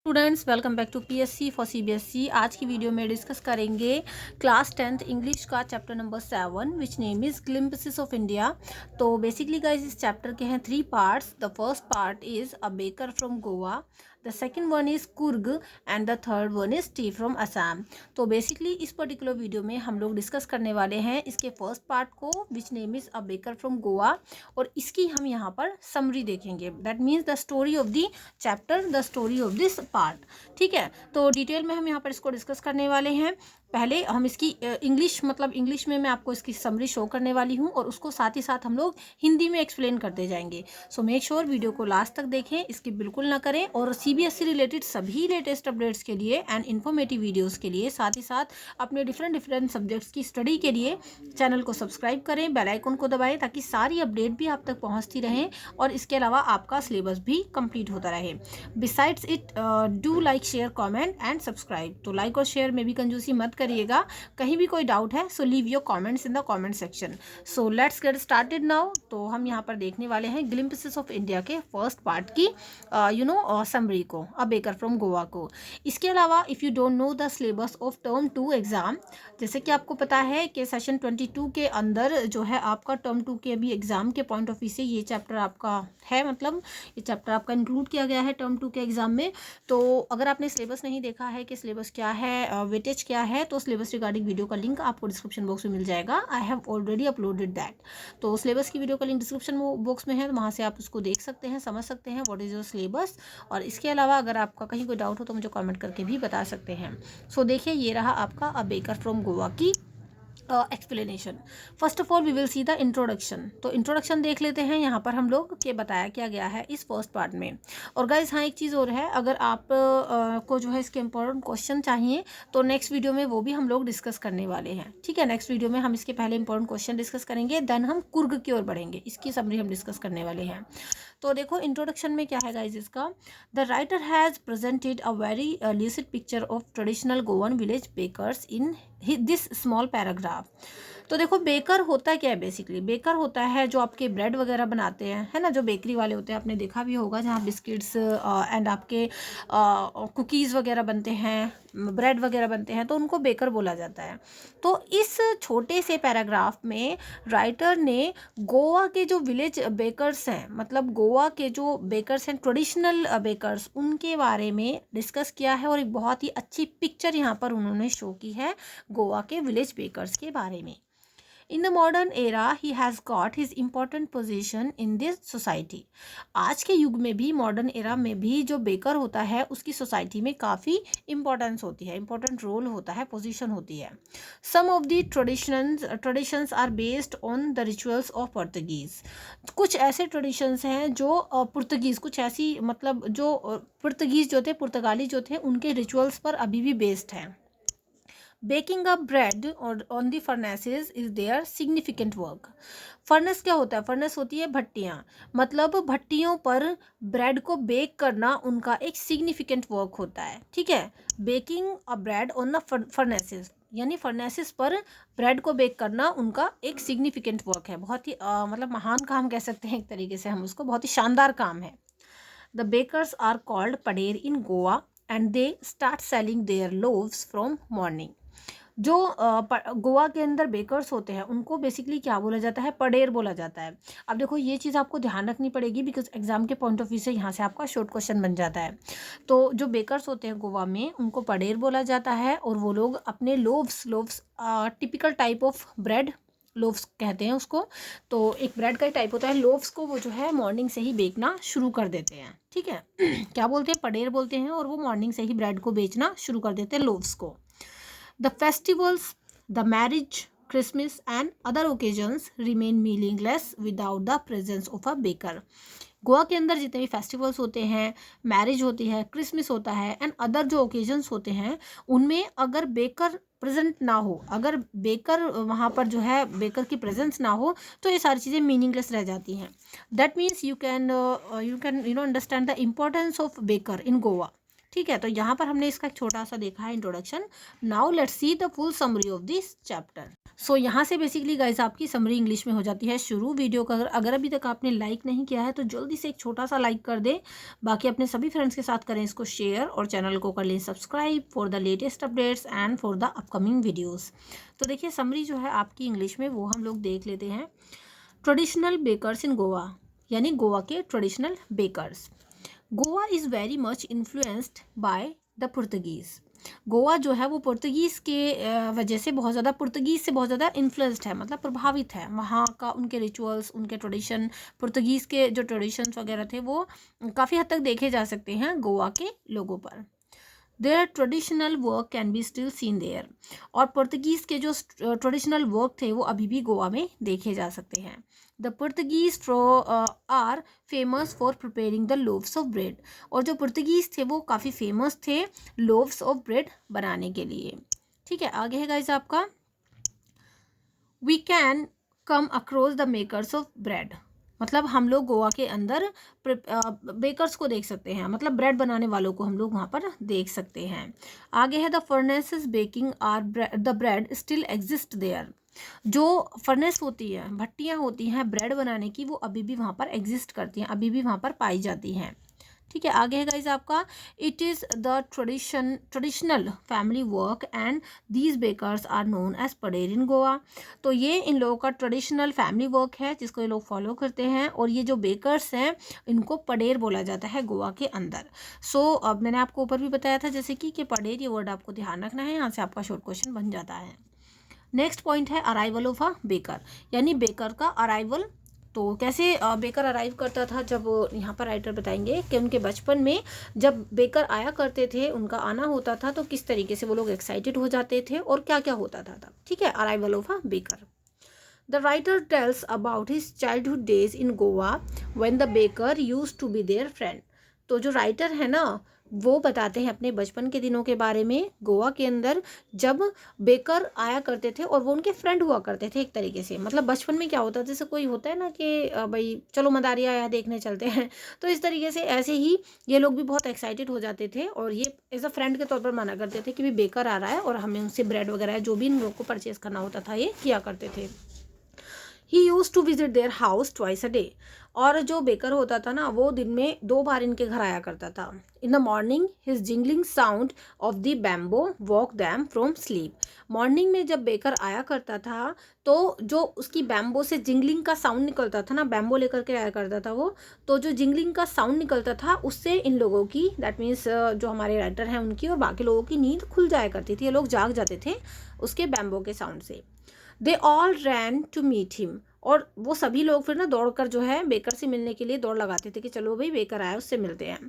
Students welcome back to PSC for CBSE. आज की video में डिस्कस करेंगे क्लास 10th इंग्लिश का chapter number 7 which name is glimpses of India. तो basically guys इस chapter के हैं 3 parts. The first part is a baker from Goa, the second one is Coorg and the third one is tea from Assam. तो basically इस particular video में हम लोग discuss करने वाले हैं इसके फर्स्ट पार्ट को विच name is a baker from Goa, और इसकी हम यहाँ पर समरी देखेंगे। That means the story of the chapter, the story of this part. ठीक है, तो डिटेल में हम यहाँ पर इसको डिस्कस करने वाले हैं। पहले हम इसकी इंग्लिश में मैं आपको इसकी समरी शो करने वाली हूँ और उसको साथ ही साथ हम लोग हिंदी में एक्सप्लेन करते जाएंगे। सो मेक श्योर वीडियो को लास्ट तक देखें, इसकी बिल्कुल ना करें। और सीबीएसई रिलेटेड सभी लेटेस्ट अपडेट्स के लिए एंड इन्फॉर्मेटिव वीडियोस के लिए, साथ ही साथ अपने डिफरेंट सब्जेक्ट्स की स्टडी के लिए चैनल को सब्सक्राइब करें, बेल आइकन को दबाएं ताकि सारी अपडेट भी आप तक पहुँचती रहें और इसके अलावा आपका सिलेबस भी कंप्लीट होता रहे। Besides it do like, share, comment and subscribe. तो लाइक और शेयर में भी कंजूसी मत करिएगा। कहीं भी कोई डाउट है so leave your comments in the comment section. So let's get started now. तो हम यहाँ पर देखने वाले हैं ग्लिम्पसेस ऑफ इंडिया के फर्स्ट पार्ट की समरी को, अ बेकर फ्रॉम गोवा को। इसके अलावा if you don't know the syllabus of term 2 exam, जैसे कि आपको पता है कि सेशन 22 के अंदर जो है आपका टर्म 2 के अभी एग्जाम के पॉइंट ऑफ व्यू से ये चैप्टर आपका है, मतलब ये चैप्टर आपका इंक्लूड किया गया है टर्म 2 के एग्जाम में। तो अगर आपने सिलेबस नहीं देखा है कि सिलेबस क्या है, वेटेज क्या है, तो सिलेबस रिगार्डिंग वीडियो का लिंक आपको डिस्क्रिप्शन बॉक्स में मिल जाएगा। I have already uploaded that. तो सिलेबस की वीडियो का लिंक डिस्क्रिप्शन बॉक्स में है, तो वहाँ से आप उसको देख सकते हैं, समझ सकते हैं व्हाट इज योर सिलेबस। और इसके अलावा अगर आपका कहीं कोई डाउट हो तो मुझे कमेंट करके भी बता सकते हैं। सो देखिए, ये रहा आपका अ बेकर फ्रॉम गोवा की explanation. First of all we will see the introduction. तो इंट्रोडक्शन देख लेते हैं यहाँ पर हम लोग के बताया क्या गया है इस फर्स्ट पार्ट में। और गाइज हाँ, एक चीज़ और है, अगर आप को जो है इसके इंपॉर्टेंट क्वेश्चन चाहिए तो नेक्स्ट वीडियो में वो भी हम लोग डिस्कस करने वाले हैं। ठीक है, नेक्स्ट वीडियो में हम इसके पहले इंपॉर्टेंट क्वेश्चन डिस्कस करेंगे, देन हम कुर्ग की ओर बढ़ेंगे, इसकी समरी हम डिस्कस करने वाले हैं। तो देखो इंट्रोडक्शन में क्या है गाइज इसका। The writer has presented a very lucid picture of traditional Goan village bakers in this small paragraph. तो देखो बेकर होता क्या है, बेसिकली बेकर होता है जो आपके ब्रेड वगैरह बनाते हैं, है ना, जो बेकरी वाले होते हैं, आपने देखा भी होगा जहाँ बिस्किट्स एंड आपके कुकीज़ वगैरह बनते हैं, ब्रेड वगैरह बनते हैं, तो उनको बेकर बोला जाता है। तो इस छोटे से पैराग्राफ में राइटर ने गोवा के जो विलेज बेकर्स हैं, मतलब गोवा के जो बेकर्स हैं, ट्रेडिशनल बेकर्स, उनके बारे में डिस्कस किया है और एक बहुत ही अच्छी पिक्चर यहाँ पर उन्होंने शो की है गोवा के विलेज बेकर्स के बारे में। In the modern era, he has got his important position in this society. आज के युग में भी, मॉडर्न एरा में भी जो बेकर होता है उसकी सोसाइटी में काफ़ी इंपॉर्टेंस होती है, इंपॉर्टेंट रोल होता है, पोजीशन होती है। Some of the traditions are based on the rituals of Portuguese. कुछ ऐसे ट्रेडिशंस हैं जो पुर्तगीज़, कुछ ऐसी मतलब जो पुर्तगीज़ जो थे, पुर्तगाली जो थे, उनके रिचुअल्स पर अभी भी बेस्ड हैं। बेकिंग अप ब्रेड और on the furnaces is their significant work. Furnace क्या होता है? फर्नेस होती है भट्टियाँ, मतलब भट्टियों पर ब्रेड को बेक करना उनका एक सिग्निफिकेंट वर्क होता है। ठीक है, baking a bread on the furnaces, यानी फर्नेसेस पर ब्रेड को बेक करना उनका एक सिग्निफिकेंट वर्क है, बहुत ही मतलब महान काम कह सकते हैं एक तरीके से हम उसको, बहुत ही शानदार काम है। The bakers are called pader in Goa and they start selling their loaves from morning. जो गोवा के अंदर बेकर्स होते हैं उनको बेसिकली क्या बोला जाता है? पडेर बोला जाता है। अब देखो ये चीज़ आपको ध्यान रखनी पड़ेगी बिकॉज एग्जाम के पॉइंट ऑफ व्यू से यहाँ से आपका शॉर्ट क्वेश्चन बन जाता है। तो जो बेकर्स होते हैं गोवा में उनको पडेर बोला जाता है और वो लोग अपने loaves typical type of bread, loaves कहते हैं उसको, तो एक ब्रेड का ही टाइप होता है, लोव्स को वो जो है मॉर्निंग से ही बेचना शुरू कर देते हैं। ठीक है क्या बोलते हैं? पडेर बोलते हैं, और वो मॉर्निंग से ही ब्रेड को बेचना शुरू कर देते हैं, लोव्स को। The festivals, the marriage, Christmas and other occasions remain meaningless without the presence of a baker. Goa के अंदर जितने भी फेस्टिवल्स होते हैं, मैरिज होती है, क्रिसमस होता है एंड अदर जो ओकेजन्स होते हैं, उनमें अगर बेकर प्रेजेंट ना हो, अगर बेकर वहाँ पर जो है बेकर की प्रेजेंस ना हो, तो ये सारी चीज़ें मीनिंगलेस रह जाती हैं। That means you can understand the importance of baker in Goa. ठीक है, तो यहाँ पर हमने इसका एक छोटा सा देखा है introduction. Now let's see the full summary of this chapter. So यहाँ से बेसिकली गाइस आपकी समरी इंग्लिश में हो जाती है शुरू। वीडियो का अगर अभी तक आपने लाइक नहीं किया है तो जल्दी से एक छोटा सा लाइक कर दें, बाकी अपने सभी फ्रेंड्स के साथ करें इसको शेयर और चैनल को कर लें subscribe for the latest updates and for the upcoming videos. तो देखिए समरी जो है आपकी इंग्लिश में वो हम लोग देख लेते हैं। ट्रेडिशनल बेकर्स इन गोवा, यानी गोवा के traditional bakers. Goa is very much influenced by the Portuguese. Goa जो है वो पुर्तगीज़ के वजह से बहुत ज़्यादा, पुर्तगीज़ से बहुत ज़्यादा इन्फ्लुएंस्ड है, मतलब प्रभावित है। वहाँ का उनके रिचुअल्स, उनके ट्रेडिशन, पुर्तगीज़ के जो ट्रेडिशंस वगैरह थे वो काफ़ी हद तक देखे जा सकते हैं गोवा के लोगों पर। Their traditional work can be still seen there, और पुर्तगीज़ के जो ट्रेडिशनल वर्क थे वो अभी भी गोवा में देखे जा सकते हैं। The Portuguese are famous for preparing the loaves of bread, और जो पुर्तगीज़ थे वो काफ़ी फेमस थे लोव्स ऑफ ब्रेड बनाने के लिए। ठीक है, आगे है गाइस आपका we can come across the makers of bread, मतलब हम लोग गोवा के अंदर बेकर्स को देख सकते हैं, मतलब ब्रेड बनाने वालों को हम लोग वहाँ पर देख सकते हैं। आगे है the furnaces baking are the bread still exist there, जो फर्नेस होती है, भट्टियाँ होती हैं ब्रेड बनाने की, वो अभी भी वहाँ पर एग्जिस्ट करती हैं, अभी भी वहाँ पर पाई जाती हैं। ठीक है, आगे है गाइज आपका it is the traditional family work and these bakers are known as pader in Goa. तो ये इन लोगों का ट्रेडिशनल फैमिली वर्क है जिसको ये लोग फॉलो करते हैं, और ये जो बेकर्स हैं इनको पडेर बोला जाता है गोवा के अंदर। सो अब मैंने आपको ऊपर भी बताया था जैसे कि पडेर, ये वर्ड आपको ध्यान रखना है, यहाँ से आपका शॉर्ट क्वेश्चन बन जाता है। नेक्स्ट पॉइंट है अराइवल ऑफ अ बेकर, यानी बेकर का अराइवल। तो कैसे बेकर अराइव करता था, जब यहाँ पर राइटर बताएंगे कि उनके बचपन में जब बेकर आया करते थे, उनका आना होता था तो किस तरीके से वो लोग एक्साइटेड हो जाते थे और क्या क्या होता था तब। ठीक है, arrival of a baker. The writer tells about his childhood days in Goa when the baker used to be their friend. तो जो राइटर है ना वो बताते हैं अपने बचपन के दिनों के बारे में, गोवा के अंदर जब बेकर आया करते थे और वो उनके फ्रेंड हुआ करते थे एक तरीके से। मतलब बचपन में क्या होता है, जैसे कोई होता है ना कि भाई चलो मदारी आया देखने चलते हैं, तो इस तरीके से ऐसे ही ये लोग भी बहुत एक्साइटेड हो जाते थे और ये एज अ फ्रेंड के तौर पर माना करते थे कि भी बेकर आ रहा है और हमें उनसे ब्रेड वगैरह जो भी इन लोग को परचेज करना होता था ये किया करते थे। He used to visit their house twice a day, और जो बेकर होता था ना वो दिन में 2 बार इनके घर आया करता था। In the morning his jingling sound of the bamboo walk them from sleep. Morning में जब बेकर आया करता था तो जो उसकी बैम्बो से जिंगलिंग का साउंड निकलता था ना, बैम्बो लेकर के आया करता था वो, तो जो जिंगलिंग का साउंड निकलता था उससे इन लोगों की, दैट मीन्स जो हमारे राइटर हैं उनकी और बाकी लोगों की नींद खुल जाया करती थी, ये लोग जाग जाते थे उसके बैम्बो के साउंड से। They all ran to meet him, और वो सभी लोग फिर ना दौड़कर जो है बेकर से मिलने के लिए दौड़ लगाते थे कि चलो भाई बेकर आया उससे मिलते हैं।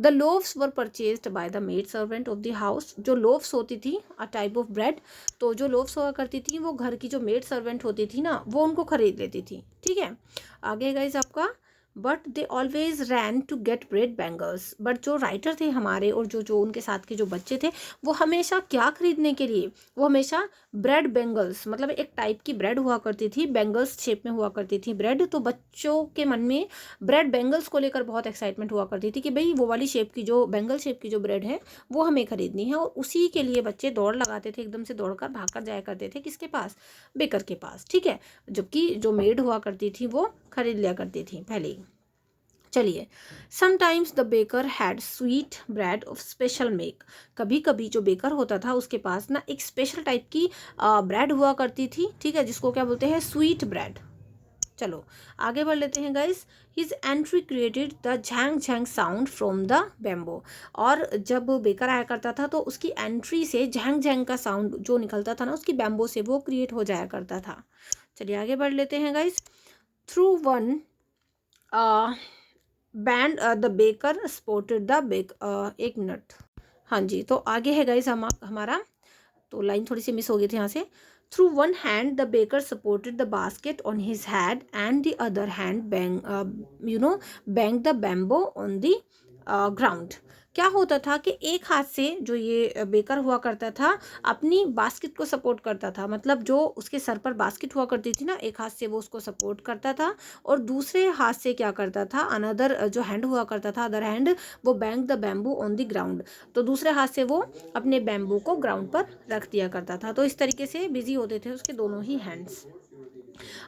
The loaves were purchased by the maid servant of the house. जो लोव्स होती थी अ टाइप ऑफ ब्रेड, तो जो लोव्स हुआ करती थी वो घर की जो मेड सर्वेंट होती थी ना वो उनको खरीद लेती थी। ठीक है, आगे गाइस आपका but they always ran to get bread bangles. But जो राइटर थे हमारे और जो जो उनके साथ के जो बच्चे थे वो हमेशा क्या खरीदने के लिए, वो हमेशा ब्रेड बैंगल्स, मतलब एक टाइप की ब्रेड हुआ करती थी, बैंगल्स शेप में हुआ करती थी ब्रेड, तो बच्चों के मन में ब्रेड बैंगल्स को लेकर बहुत एक्साइटमेंट हुआ करती थी कि भाई वो वाली शेप की जो बैंगल शेप की जो ब्रेड है वो हमें खरीदनी है, और उसी के लिए बच्चे दौड़ लगाते थे, एकदम से दौड़कर भागकर जाया करते थे किसके पास, बेकर के पास। ठीक है, जबकि जो मेड हुआ करती थी वो खरीद लिया करती थी पहले ही। चलिए, sometimes the baker had sweet bread of special make. कभी कभी जो बेकर होता था उसके पास ना एक स्पेशल टाइप की ब्रेड हुआ करती थी, ठीक है, जिसको क्या बोलते हैं, स्वीट ब्रेड। चलो आगे बढ़ लेते हैं guys. His entry created the Zhang Zhang sound from the bamboo. और जब बेकर आया करता था तो उसकी एंट्री से झैंग झैंग का साउंड जो निकलता था ना उसकी बैम्बो से, वो क्रिएट हो जाया करता था। चलिए आगे बढ़ लेते हैं guys. Through one band the baker sported the bake, एक मिनट, हाँ जी, तो आगे है गाइस हमारा, तो लाइन थोड़ी सी मिस हो गई थी यहाँ से। Through one hand the baker supported the basket on his head and the other hand bang the bamboo on the ground. क्या होता था कि एक हाथ से जो ये बेकर हुआ करता था अपनी बास्केट को सपोर्ट करता था, मतलब जो उसके सर पर बास्केट हुआ करती थी ना, एक हाथ से वो उसको सपोर्ट करता था और दूसरे हाथ से क्या करता था, अनदर जो हैंड हुआ करता था, अदर हैंड, वो bang the bamboo on the ground, तो दूसरे हाथ से वो अपने बैम्बू को ग्राउंड पर रख दिया करता था। तो इस तरीके से बिजी होते थे उसके दोनों ही hands.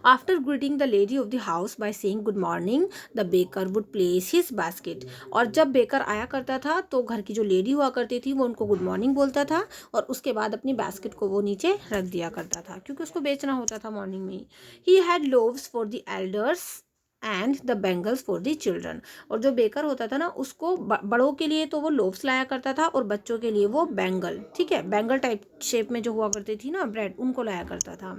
After greeting the lady of the house by saying good morning, the baker would place his basket. और जब बेकर आया करता था तो घर की जो लेडी हुआ करती थी वो उनको गुड मॉर्निंग बोलता था और उसके बाद अपनी बास्केट को वो नीचे रख दिया करता था, क्योंकि उसको बेचना होता था मॉर्निंग में ही। He had loaves for the elders and the bangles for the children. और जो बेकर होता था ना उसको बड़ों के लिए तो वो लोव्स लाया करता था और बच्चों के लिए वो बैंगल, ठीक है, बैंगल टाइप शेप में जो हुआ करती थी ना ब्रेड, उनको लाया करता था।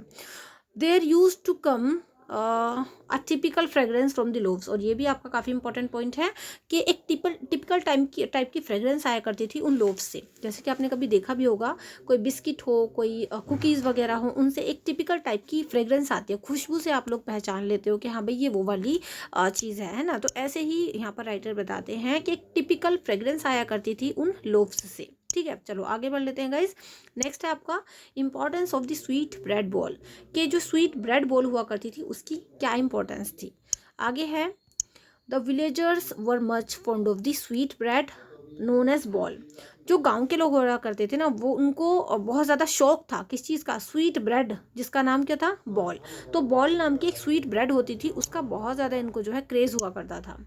There use to come a typical fragrance from the loaves. और ये भी आपका काफ़ी इंपॉर्टेंट पॉइंट है कि एक टिपिकल टाइप की फ्रेगरेंस आया करती थी उन लोव्स से। जैसे कि आपने कभी देखा भी होगा, कोई बिस्किट हो, कोई कुकीज़ वगैरह हो, उनसे एक टिपिकल टाइप की फ्रेगरेंस आती है, खुशबू से आप लोग पहचान लेते हो कि हाँ भाई ये वो वाली चीज़ है ना। तो ऐसे ही यहाँ पर राइटर बताते हैं कि एक टिपिकल फ्रेगरेंस आया करती थी उन लोव्स से। ठीक है, चलो आगे बढ़ लेते हैं गाइज। नेक्स्ट है आपका importance of the sweet bread ball, कि जो स्वीट ब्रेड बॉल हुआ करती थी उसकी क्या इंपॉर्टेंस थी। आगे है the villagers were much fond of the sweet bread known as ball. जो गांव के लोग हुआ करते थे ना वो उनको बहुत ज़्यादा शौक था किस चीज़ का, स्वीट ब्रेड, जिसका नाम क्या था, बॉल। तो बॉल नाम की एक स्वीट ब्रेड होती थी, उसका बहुत ज़्यादा इनको जो है क्रेज़ हुआ करता था।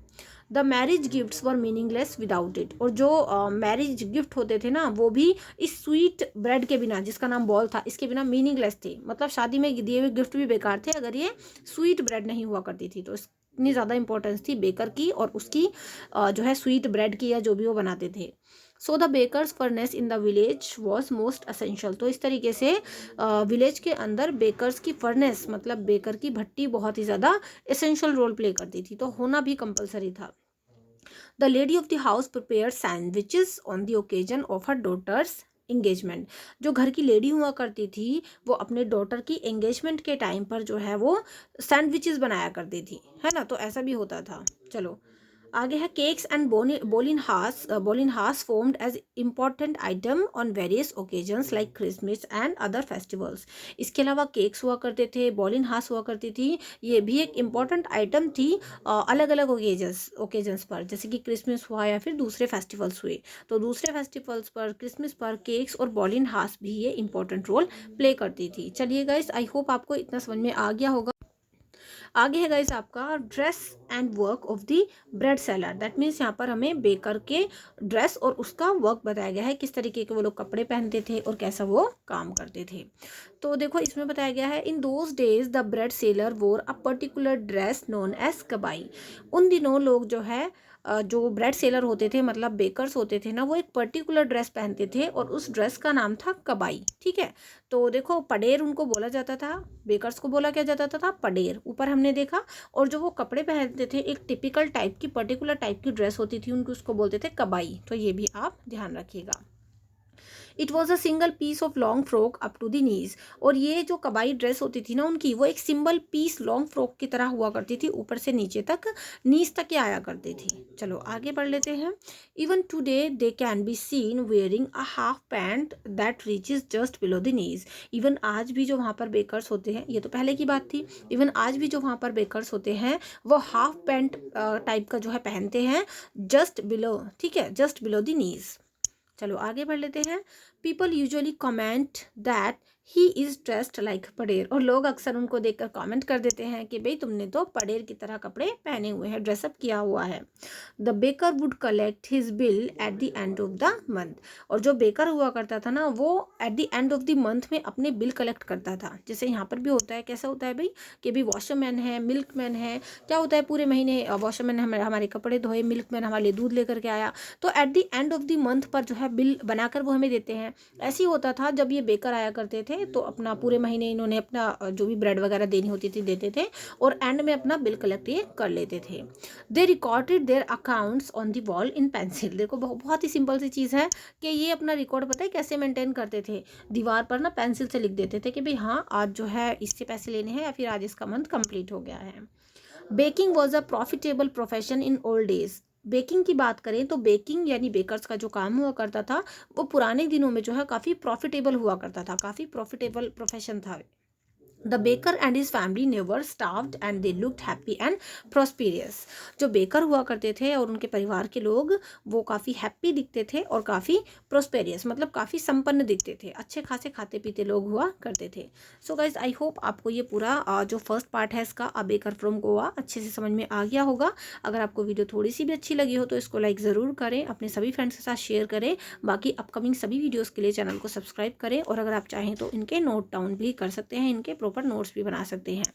The marriage gifts were meaningless without it. और जो मैरिज गिफ्ट होते थे ना वो भी इस स्वीट ब्रेड के बिना, जिसका नाम बॉल था, इसके बिना मीनिंगलेस थे, मतलब शादी में दिए हुए गिफ्ट भी बेकार थे अगर ये स्वीट ब्रेड नहीं हुआ करती थी। तो इतनी ज़्यादा इंपॉर्टेंस थी बेकर की और उसकी जो है स्वीट ब्रेड की, या जो भी वो बनाते थे। So the bakers furnace in the village was most essential. तो इस तरीके से विलेज के अंदर बेकर्स की फर्नेस मतलब बेकर की भट्टी बहुत ही ज़्यादा एसेंशियल रोल प्ले करती थी, तो होना भी कंपलसरी था। The lady of the house prepare sandwiches on the occasion of her daughter's engagement. जो घर की लेडी हुआ करती थी वो अपने डॉटर की एंगेजमेंट के टाइम पर जो है वो सैंडविचेस बनाया करती थी, है ना। तो ऐसा भी होता था। चलो आगे है केक्स एंड बोलिन हास formed as important item on various occasions like Christmas and other festivals. इसके अलावा केक्स हुआ करते थे, बोलिन हास हुआ करती थी, ये भी एक इम्पॉर्टेंट आइटम थी अलग अलग ओकेजन्स पर, जैसे कि क्रिसमस हुआ या फिर दूसरे फेस्टिवल्स हुए। तो दूसरे फेस्टिवल्स पर, क्रिसमस पर केक्स और बोलिन हास भी ये इंपॉर्टेंट रोल प्ले करती थी। चलिए गाइस, आई होप आपको इतना समझ में आ गया होगा। आगे है गाइस आपका dress and work of the bread seller. That means यहाँ पर हमें बेकर के ड्रेस और उसका वर्क बताया गया है, किस तरीके के वो लोग कपड़े पहनते थे और कैसा वो काम करते थे। तो देखो इसमें बताया गया है in those days the bread seller wore a particular dress known as kabai. उन दिनों लोग जो है जो ब्रेड सेलर होते थे मतलब बेकर्स होते थे ना, वो एक पर्टिकुलर ड्रेस पहनते थे और उस ड्रेस का नाम था कबाई। ठीक है, तो देखो पडेर उनको बोला जाता था, बेकर्स को बोला क्या जाता था पडेर, ऊपर हमने देखा। और जो वो कपड़े पहनते थे एक टिपिकल टाइप की, पर्टिकुलर टाइप की ड्रेस होती थी उनको, उसको बोलते थे कबाई। तो ये भी आप ध्यान रखिएगा। It was a single piece of long frock up to the knees. और ये जो कबाई ड्रेस होती थी ना उनकी, वो एक सिंगल पीस लॉन्ग फ्रॉक की तरह हुआ करती थी, ऊपर से नीचे तक, नीज तक ही आया करती थी। चलो आगे बढ़ लेते हैं। Even today they can be seen wearing a half pant that reaches just below the knees. Even आज भी जो वहाँ पर बेकर्स होते हैं, ये तो पहले की बात थी, इवन आज भी जो वहाँ पर बेकर्स होते हैं वो हाफ पैंट टाइप का जो है पहनते हैं, जस्ट बिलो, ठीक है, जस्ट बिलो द नीज। चलो आगे बढ़ लेते हैं। People usually comment that he is dressed like pader. और लोग अक्सर उनको देखकर कमेंट कर देते हैं कि भाई तुमने तो पडेर की तरह कपड़े पहने हुए हैं, ड्रेसअप किया हुआ है। The baker would collect his bill at the end of the month. और जो बेकर हुआ करता था ना वो at the end of the month में अपने बिल कलेक्ट करता था। जैसे यहाँ पर भी होता है, कैसा होता है भाई कि भाई वॉशरमैन है, मिल्कमैन है, क्या होता है पूरे महीने वॉशरमैन हमारे कपड़े धोए, मिल्कमैन हमारे लिए दूध लेकर के आया, तो at the end of the month पर जो है बिल बनाकर वो हमें देते हैं। ऐसे ही होता था जब ये बेकर आया करते थे, तो अपना पूरे महीने इन्होंने अपना जो भी ब्रेड वगैरह देनी होती थी देते थे और एंड में अपना बिल कलेक्ट ये कर लेते थे। They recorded their accounts on the wall in pencil. देखो बहुत ही सिंपल सी चीज़ है कि ये अपना रिकॉर्ड पता है कैसे मेंटेन करते थे, दीवार पर ना पेंसिल से लिख देते थे कि भाई हाँ आज जो है इससे पैसे लेने हैं या फिर आज इसका मंथ कंप्लीट हो गया है। Baking was a profitable profession in old days. Baking की बात करें तो बेकिंग यानी बेकर्स का जो काम हुआ करता था वो पुराने दिनों में जो है काफ़ी प्रॉफिटेबल हुआ करता था, काफ़ी प्रॉफिटेबल प्रोफेशन था। The baker and his family never starved and they looked happy and prosperous. जो बेकर हुआ करते थे और उनके परिवार के लोग वो काफ़ी हैप्पी दिखते थे और काफ़ी प्रॉस्पेरियस मतलब काफ़ी संपन्न दिखते थे, अच्छे खासे खाते पीते लोग हुआ करते थे। सो गाइज आई होप आपको ये पूरा जो फर्स्ट पार्ट है इसका अ बेकर फ्रॉम गोवा अच्छे से समझ में आ गया होगा। अगर आपको वीडियो थोड़ी सी भी अच्छी लगी हो तो इसको लाइक ज़रूर करें, अपने सभी फ्रेंड्स के साथ शेयर करें। बाकी अपकमिंग सभी वीडियोज़ के लिए चैनल को सब्सक्राइब करें और अगर आप चाहें तो इनके नोट डाउन भी कर सकते हैं, इनके प्रॉपर नोट्स भी बना सकते हैं।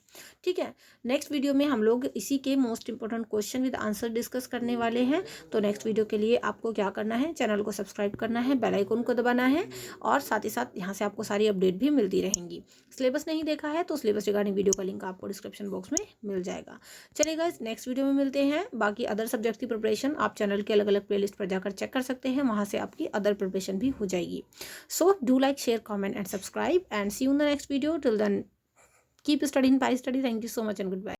ठीक है, नेक्स्ट वीडियो में हम लोग इसी के most important question with answer discuss करने वाले हैं। तो नेक्स्ट वीडियो के लिए आपको क्या करना है, चैनल को सब्सक्राइब करना है, बेल आइकन को दबाना है और साथ ही साथ यहाँ से आपको सारी अपडेट भी मिलती रहेंगी। सिलेबस नहीं देखा है तो सिलेबस रिगार्डिंग वीडियो का लिंक आपको डिस्क्रिप्शन बॉक्स में मिल जाएगा। चलिए गाइस, नेक्स्ट वीडियो में मिलते हैं। बाकी अदर सब्जेक्ट की प्रिपरेशन आप चैनल के अलग अलग प्लेलिस्ट पर जाकर चेक कर सकते हैं, वहाँ से आपकी अदर प्रिपरेशन भी हो जाएगी। So do like, share, comment and subscribe and see you in the next video. Till then keep studying, by study. Thank you so much and goodbye.